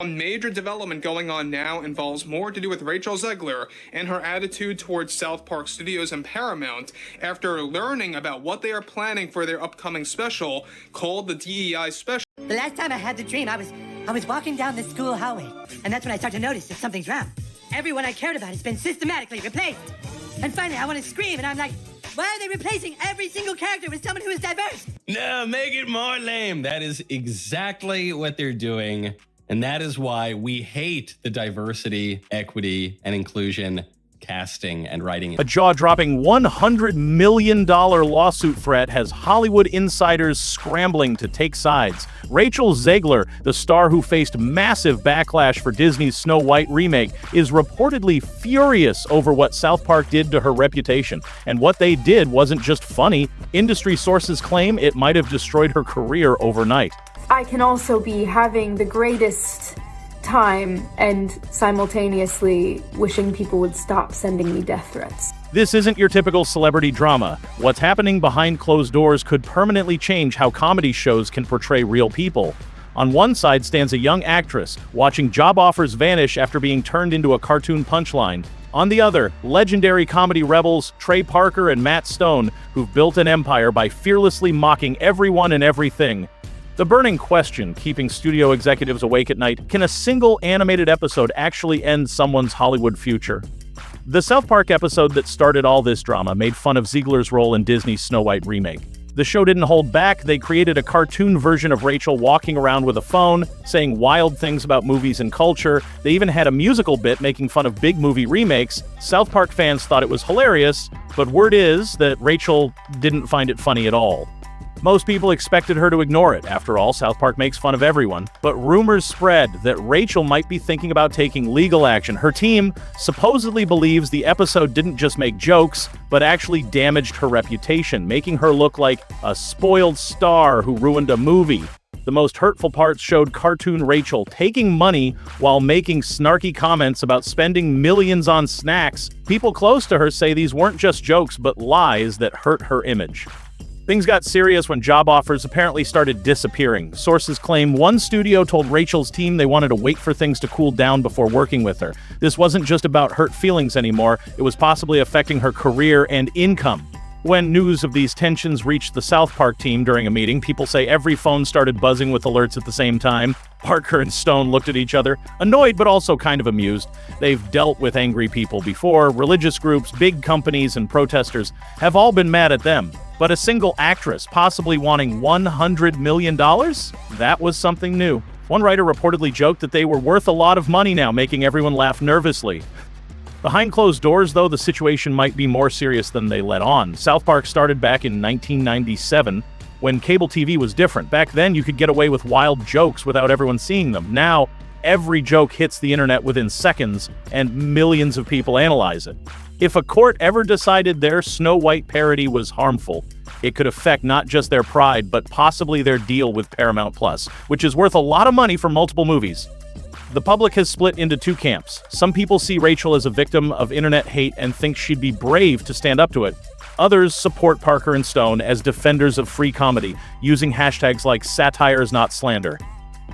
A major development going on now involves more to do with Rachel Zegler and her attitude towards South Park Studios and Paramount after learning about what they are planning for their upcoming special called the DEI Special. The last time I had the dream, I was walking down the school hallway, and that's when I started to notice that something's wrong. Everyone I cared about has been systematically replaced. And finally, I want to scream, and I'm like, why are they replacing every single character with someone who is diverse? No, make it more lame. That is exactly what they're doing. And that is why we hate the diversity, equity, and inclusion casting and writing. A jaw-dropping $100 million lawsuit threat has Hollywood insiders scrambling to take sides. Rachel Zegler, the star who faced massive backlash for Disney's Snow White remake, is reportedly furious over what South Park did to her reputation. And what they did wasn't just funny. Industry sources claim it might have destroyed her career overnight. I can also be having the greatest time and simultaneously wishing people would stop sending me death threats. This isn't your typical celebrity drama. What's happening behind closed doors could permanently change how comedy shows can portray real people. On one side stands a young actress watching job offers vanish after being turned into a cartoon punchline. On the other, legendary comedy rebels Trey Parker and Matt Stone, who've built an empire by fearlessly mocking everyone and everything. The burning question keeping studio executives awake at night: can a single animated episode actually end someone's Hollywood future? The South Park episode that started all this drama made fun of Zegler's role in Disney's Snow White remake. The show didn't hold back. They created a cartoon version of Rachel walking around with a phone, saying wild things about movies and culture. They even had a musical bit making fun of big movie remakes. South Park fans thought it was hilarious, but word is that Rachel didn't find it funny at all. Most people expected her to ignore it. After all, South Park makes fun of everyone. But rumors spread that Rachel might be thinking about taking legal action. Her team supposedly believes the episode didn't just make jokes, but actually damaged her reputation, making her look like a spoiled star who ruined a movie. The most hurtful parts showed cartoon Rachel taking money while making snarky comments about spending millions on snacks. People close to her say these weren't just jokes, but lies that hurt her image. Things got serious when job offers apparently started disappearing. Sources claim one studio told Rachel's team they wanted to wait for things to cool down before working with her. This wasn't just about hurt feelings anymore, it was possibly affecting her career and income. When news of these tensions reached the South Park team during a meeting, people say every phone started buzzing with alerts at the same time. Parker and Stone looked at each other, annoyed but also kind of amused. They've dealt with angry people before. Religious groups, big companies, and protesters have all been mad at them. But a single actress possibly wanting $100 million? That was something new. One writer reportedly joked that they were worth a lot of money now, making everyone laugh nervously. Behind closed doors, though, the situation might be more serious than they let on. South Park started back in 1997, when cable TV was different. Back then, you could get away with wild jokes without everyone seeing them. Now, every joke hits the internet within seconds, and millions of people analyze it. If a court ever decided their Snow White parody was harmful, it could affect not just their pride, but possibly their deal with Paramount+, which is worth a lot of money for multiple movies. The public has split into two camps. Some people see Rachel as a victim of internet hate and think she'd be brave to stand up to it. Others support Parker and Stone as defenders of free comedy, using hashtags like satire is not slander.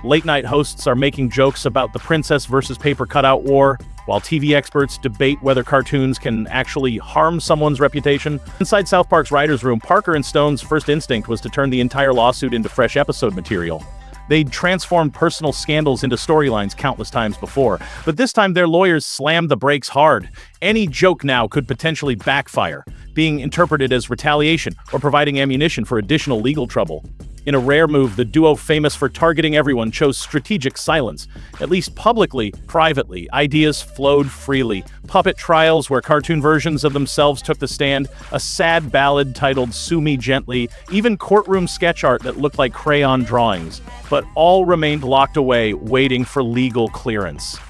Late-night hosts are making jokes about the princess versus paper cutout war, while TV experts debate whether cartoons can actually harm someone's reputation. Inside South Park's writer's room, Parker and Stone's first instinct was to turn the entire lawsuit into fresh episode material. They'd transformed personal scandals into storylines countless times before, but this time their lawyers slammed the brakes hard. Any joke now could potentially backfire, being interpreted as retaliation or providing ammunition for additional legal trouble. In a rare move, the duo famous for targeting everyone chose strategic silence. At least publicly, privately, ideas flowed freely. Puppet trials where cartoon versions of themselves took the stand, a sad ballad titled Sue Me Gently, even courtroom sketch art that looked like crayon drawings. But all remained locked away, waiting for legal clearance.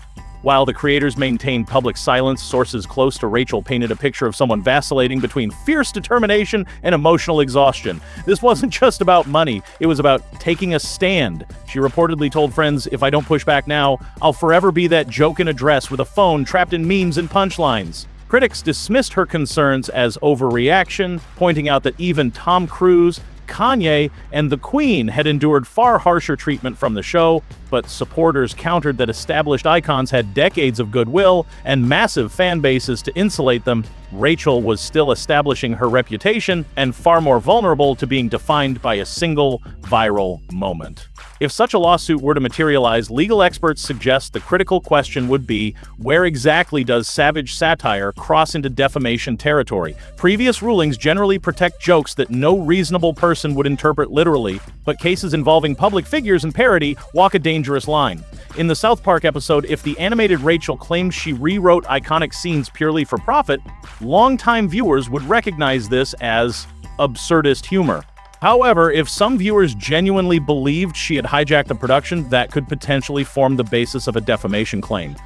While the creators maintained public silence, sources close to Rachel painted a picture of someone vacillating between fierce determination and emotional exhaustion. This wasn't just about money, it was about taking a stand. She reportedly told friends, "If I don't push back now, I'll forever be that joke in a dress with a phone trapped in memes and punchlines." Critics dismissed her concerns as overreaction, pointing out that even Tom Cruise, Kanye and the Queen had endured far harsher treatment from the show, but supporters countered that established icons had decades of goodwill and massive fan bases to insulate them. Rachel was still establishing her reputation and far more vulnerable to being defined by a single viral moment. If such a lawsuit were to materialize, legal experts suggest the critical question would be, where exactly does savage satire cross into defamation territory? Previous rulings generally protect jokes that no reasonable person would interpret literally, but cases involving public figures and parody walk a dangerous line. In the South Park episode, if the animated Rachel claims she rewrote iconic scenes purely for profit, longtime viewers would recognize this as absurdist humor. However, if some viewers genuinely believed she had hijacked the production, that could potentially form the basis of a defamation claim.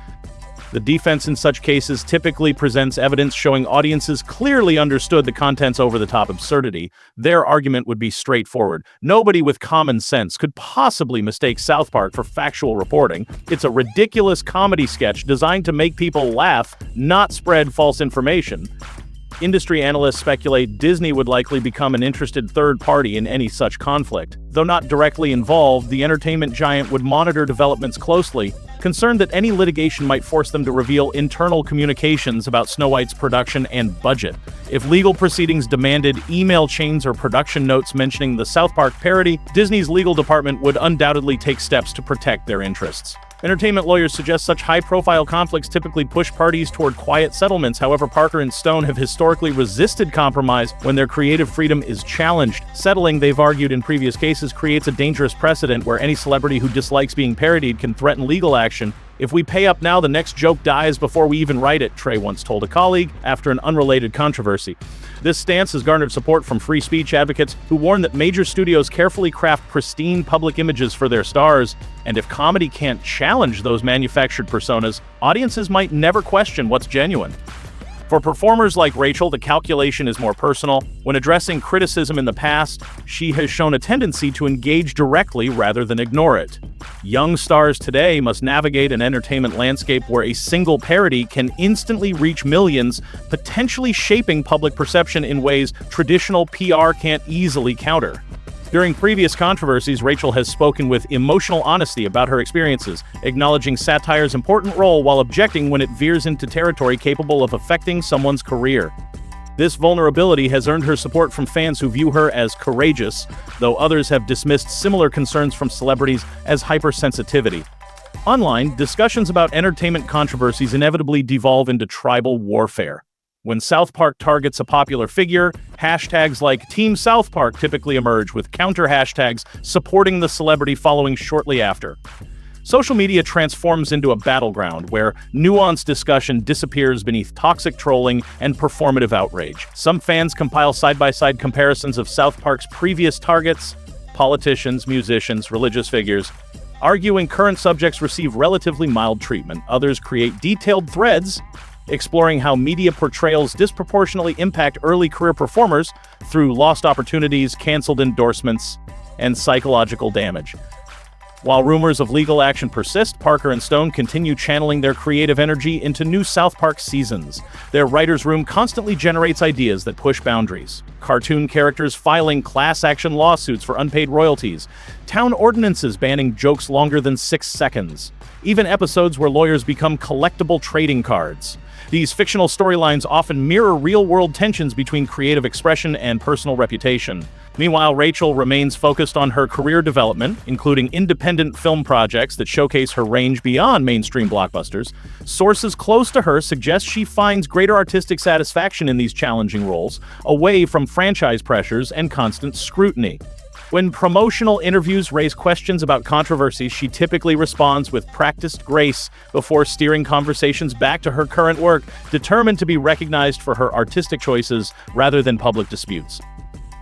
The defense in such cases typically presents evidence showing audiences clearly understood the content's over-the-top absurdity. Their argument would be straightforward. Nobody with common sense could possibly mistake South Park for factual reporting. It's a ridiculous comedy sketch designed to make people laugh, not spread false information. Industry analysts speculate Disney would likely become an interested third party in any such conflict. Though not directly involved, the entertainment giant would monitor developments closely, concerned that any litigation might force them to reveal internal communications about Snow White's production and budget. If legal proceedings demanded email chains or production notes mentioning the South Park parody, Disney's legal department would undoubtedly take steps to protect their interests. Entertainment lawyers suggest such high-profile conflicts typically push parties toward quiet settlements. However, Parker and Stone have historically resisted compromise when their creative freedom is challenged. Settling, they've argued in previous cases, creates a dangerous precedent where any celebrity who dislikes being parodied can threaten legal action. "If we pay up now, the next joke dies before we even write it," Trey once told a colleague after an unrelated controversy. This stance has garnered support from free speech advocates who warn that major studios carefully craft pristine public images for their stars, and if comedy can't challenge those manufactured personas, audiences might never question what's genuine. For performers like Rachel, the calculation is more personal. When addressing criticism in the past, she has shown a tendency to engage directly rather than ignore it. Young stars today must navigate an entertainment landscape where a single parody can instantly reach millions, potentially shaping public perception in ways traditional PR can't easily counter. During previous controversies, Rachel has spoken with emotional honesty about her experiences, acknowledging satire's important role while objecting when it veers into territory capable of affecting someone's career. This vulnerability has earned her support from fans who view her as courageous, though others have dismissed similar concerns from celebrities as hypersensitivity. Online, discussions about entertainment controversies inevitably devolve into tribal warfare. When South Park targets a popular figure, hashtags like Team South Park typically emerge, with counter hashtags supporting the celebrity following shortly after. Social media transforms into a battleground where nuanced discussion disappears beneath toxic trolling and performative outrage. Some fans compile side-by-side comparisons of South Park's previous targets, politicians, musicians, religious figures, arguing current subjects receive relatively mild treatment. Others create detailed threads exploring how media portrayals disproportionately impact early career performers through lost opportunities, canceled endorsements, and psychological damage. While rumors of legal action persist, Parker and Stone continue channeling their creative energy into new South Park seasons. Their writer's room constantly generates ideas that push boundaries. Cartoon characters filing class action lawsuits for unpaid royalties, town ordinances banning jokes longer than 6 seconds, even episodes where lawyers become collectible trading cards. These fictional storylines often mirror real-world tensions between creative expression and personal reputation. Meanwhile, Rachel remains focused on her career development, including independent film projects that showcase her range beyond mainstream blockbusters. Sources close to her suggest she finds greater artistic satisfaction in these challenging roles, away from franchise pressures and constant scrutiny. When promotional interviews raise questions about controversies, she typically responds with practiced grace before steering conversations back to her current work, determined to be recognized for her artistic choices rather than public disputes.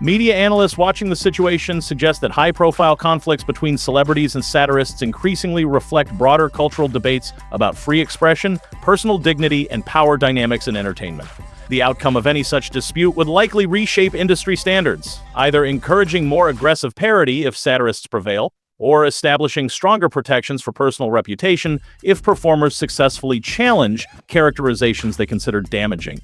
Media analysts watching the situation suggest that high-profile conflicts between celebrities and satirists increasingly reflect broader cultural debates about free expression, personal dignity, and power dynamics in entertainment. The outcome of any such dispute would likely reshape industry standards, either encouraging more aggressive parody if satirists prevail, or establishing stronger protections for personal reputation if performers successfully challenge characterizations they consider damaging.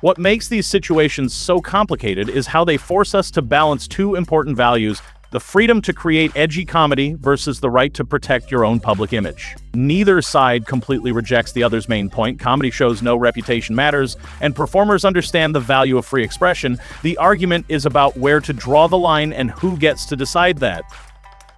What makes these situations so complicated is how they force us to balance two important values: the freedom to create edgy comedy versus the right to protect your own public image. Neither side completely rejects the other's main point. Comedy shows know reputation matters, and performers understand the value of free expression. The argument is about where to draw the line and who gets to decide that.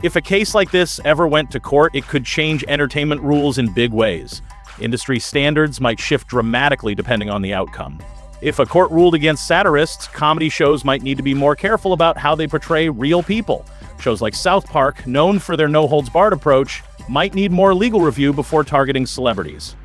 If a case like this ever went to court, it could change entertainment rules in big ways. Industry standards might shift dramatically depending on the outcome. If a court ruled against satirists, comedy shows might need to be more careful about how they portray real people. Shows like South Park, known for their no-holds-barred approach, might need more legal review before targeting celebrities.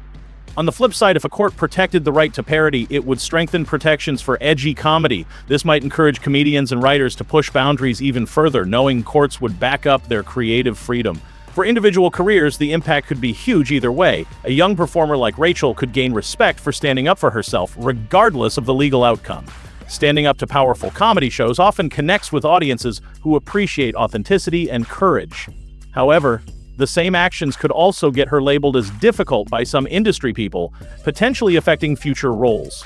On the flip side, if a court protected the right to parody, it would strengthen protections for edgy comedy. This might encourage comedians and writers to push boundaries even further, knowing courts would back up their creative freedom. For individual careers, the impact could be huge either way. A young performer like Rachel could gain respect for standing up for herself, regardless of the legal outcome. Standing up to powerful comedy shows often connects with audiences who appreciate authenticity and courage. However, the same actions could also get her labeled as difficult by some industry people, potentially affecting future roles.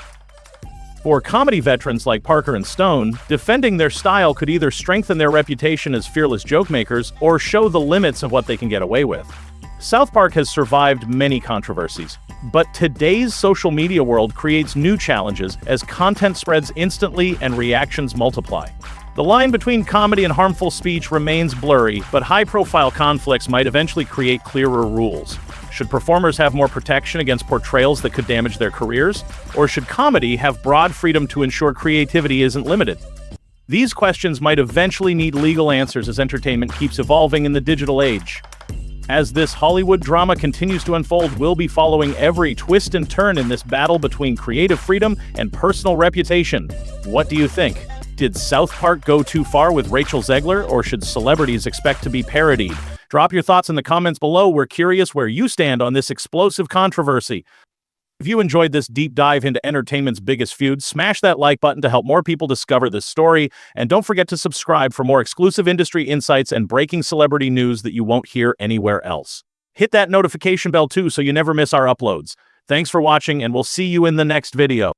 For comedy veterans like Parker and Stone, defending their style could either strengthen their reputation as fearless joke makers or show the limits of what they can get away with. South Park has survived many controversies, but today's social media world creates new challenges as content spreads instantly and reactions multiply. The line between comedy and harmful speech remains blurry, but high-profile conflicts might eventually create clearer rules. Should performers have more protection against portrayals that could damage their careers? Or should comedy have broad freedom to ensure creativity isn't limited? These questions might eventually need legal answers as entertainment keeps evolving in the digital age. As this Hollywood drama continues to unfold, we'll be following every twist and turn in this battle between creative freedom and personal reputation. What do you think? Did South Park go too far with Rachel Zegler, or should celebrities expect to be parodied? Drop your thoughts in the comments below. We're curious where you stand on this explosive controversy. If you enjoyed this deep dive into entertainment's biggest feud, smash that like button to help more people discover this story. And don't forget to subscribe for more exclusive industry insights and breaking celebrity news that you won't hear anywhere else. Hit that notification bell too so you never miss our uploads. Thanks for watching, and we'll see you in the next video.